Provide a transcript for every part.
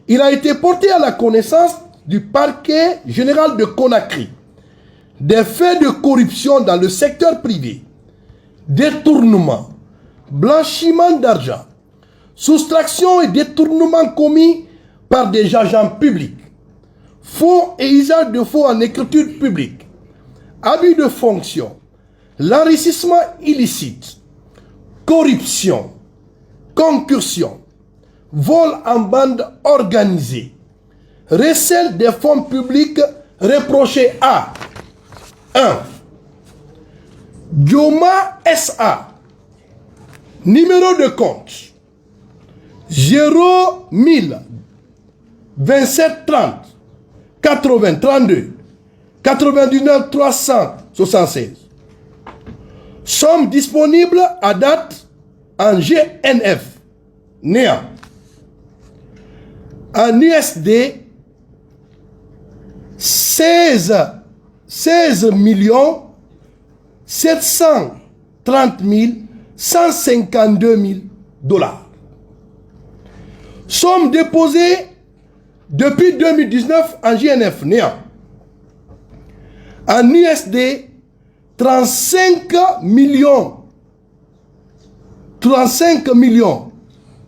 il a été porté à la connaissance du parquet général de Conakry des faits de corruption dans le secteur privé, détournement, blanchiment d'argent, soustraction et détournement commis par des agents publics, faux et usage de faux en écriture publique, abus de fonction, l'enrichissement illicite, corruption, concursion, vol en bande organisée, recel des fonds publics reprochés à 1. Dioma SA, numéro de compte 01000 27 30 80 32 99 376. Somme disponible à date en GNF, néant. En USD, 16 millions 730 152 000 dollars. Somme déposée depuis 2019 en GNF, néant. En USD, 35 millions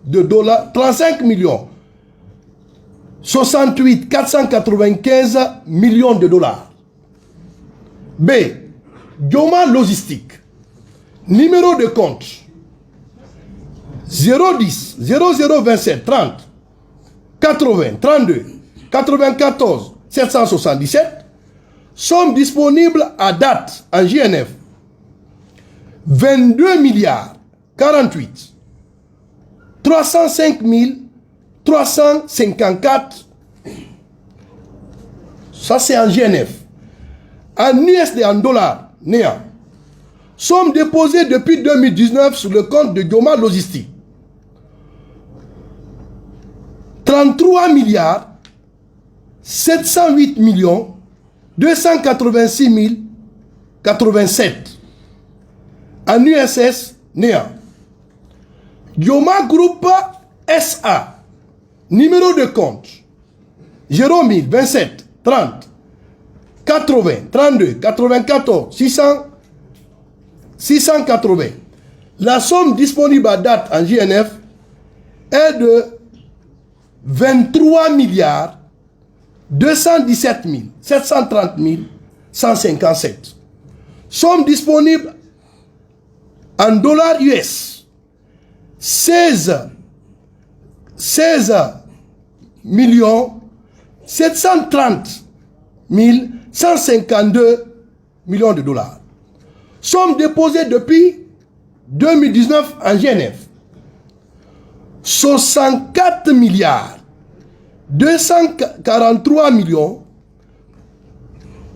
de dollars, 35 millions 68 495 millions de dollars. B. Dioma Logistique, numéro de compte 010 0027 30 80 32 94 777. Somme disponible à date en GNF 22 milliards 48 305 354. Ça c'est en GNF. En USD, en dollars, néant. Somme déposée depuis 2019 sur le compte de Dioma Logistique 33 milliards 708 millions 286 087. En USS, néant. Dioma Group SA, numéro de compte 01000 27 30 80 32 94 680. La somme disponible à date en GNF est de 23 milliards 217 730 157. Somme disponible en dollars US 16 millions 730 152 millions de dollars. Somme déposée depuis 2019 en GNF 64 milliards 243 millions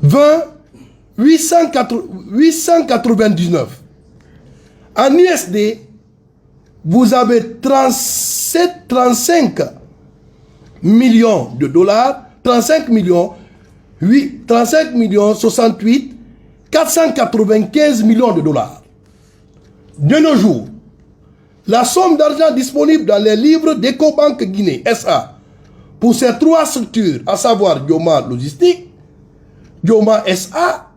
20 899. En USD, vous avez 35 millions de dollars, 35 millions 68 495 millions de dollars. De nos jours, la somme d'argent disponible dans les livres d'Ecobank Guinée SA pour ces trois structures, à savoir Dioma Logistique, Dioma SA,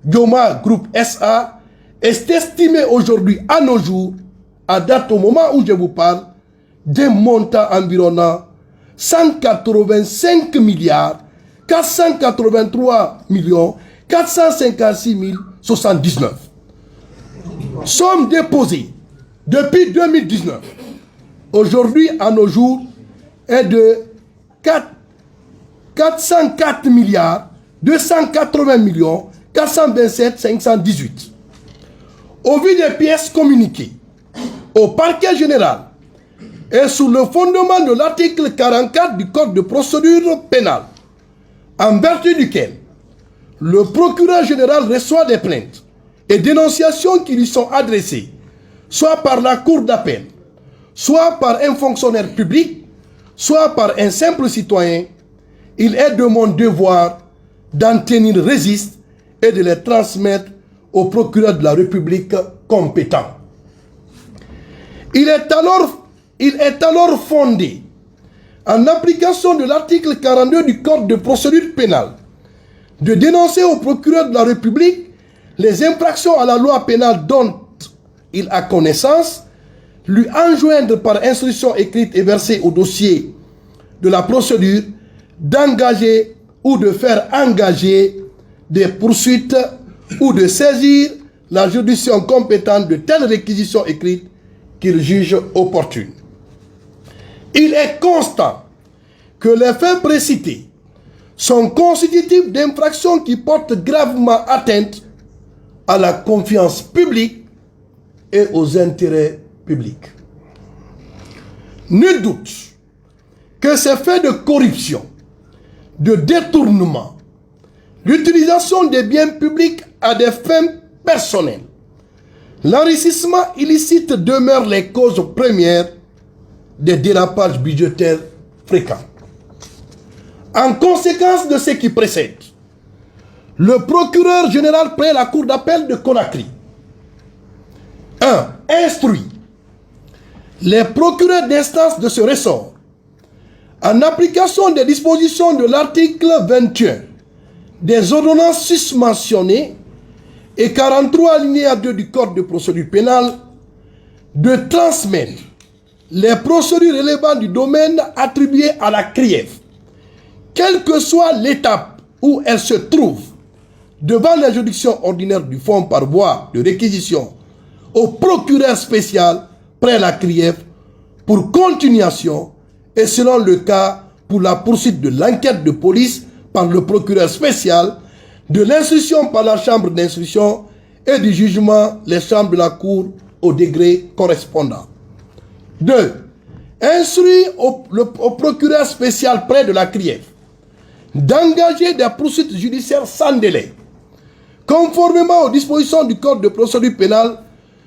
Dioma Group SA, est estimée aujourd'hui à nos jours, à date au moment où je vous parle, d'un montant environnant 185 milliards 483 millions 456 079. Somme déposée depuis 2019, aujourd'hui à nos jours, est de 404 milliards 280 millions 427 518. Au vu des pièces communiquées au parquet général et sous le fondement de l'article 44 du Code de procédure pénale, en vertu duquel le procureur général reçoit des plaintes et dénonciations qui lui sont adressées, soit par la cour d'appel, soit par un fonctionnaire public, soit par un simple citoyen, il est de mon devoir d'en tenir registre et de les transmettre au procureur de la République compétent. Il est alors fondé en application de l'article 42 du Code de procédure pénale, de dénoncer au procureur de la République les infractions à la loi pénale dont il a connaissance, lui enjoindre par instruction écrite et versée au dossier de la procédure d'engager ou de faire engager des poursuites ou de saisir la juridiction compétente de telles réquisitions écrites qu'il juge opportunes. Il est constant que les faits précités sont constitutifs d'infractions qui portent gravement atteinte à la confiance publique et aux intérêts publics. Nul doute que ces faits de corruption, de détournement, l'utilisation des biens publics à des fins personnelles, l'enrichissement illicite demeurent les causes premières des dérapages budgétaires fréquents. En conséquence de ce qui précède, le procureur général près la Cour d'appel de Conakry 1. Instruit les procureurs d'instance de ce ressort, en application des dispositions de l'article 21 des ordonnances susmentionnées et 43 alinéa 2 du Code de procédure pénale, de transmettre les procédures relevant du domaine attribué à la CRIEF, quelle que soit l'étape où elle se trouve, devant la juridiction ordinaire du fonds par voie de réquisition au procureur spécial près la CRIEF pour continuation et selon le cas pour la poursuite de l'enquête de police par le procureur spécial, de l'instruction par la chambre d'instruction et du jugement les chambres de la cour au degré correspondant. 2. Instruire au procureur spécial près de la CRIEF d'engager des poursuites judiciaires sans délai, conformément aux dispositions du Code de procédure pénale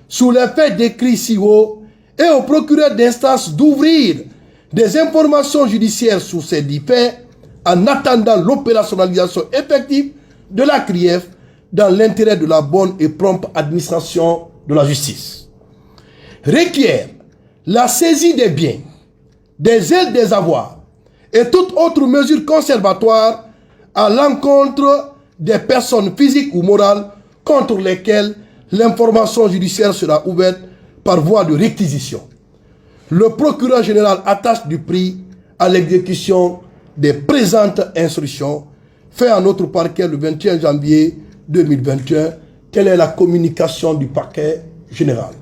sous les faits décrits ci haut, et au procureur d'instance d'ouvrir des informations judiciaires sur ces dix faits en attendant l'opérationnalisation effective de la CRIEF dans l'intérêt de la bonne et prompte administration de la justice. Requiert la saisie des biens, des aides des avoirs et toute autre mesure conservatoire à l'encontre des personnes physiques ou morales contre lesquelles l'information judiciaire sera ouverte par voie de réquisition. Le procureur général attache du prix à l'exécution des présentes instructions, fait à notre parquet le 21 janvier 2021. Telle est la communication du parquet général.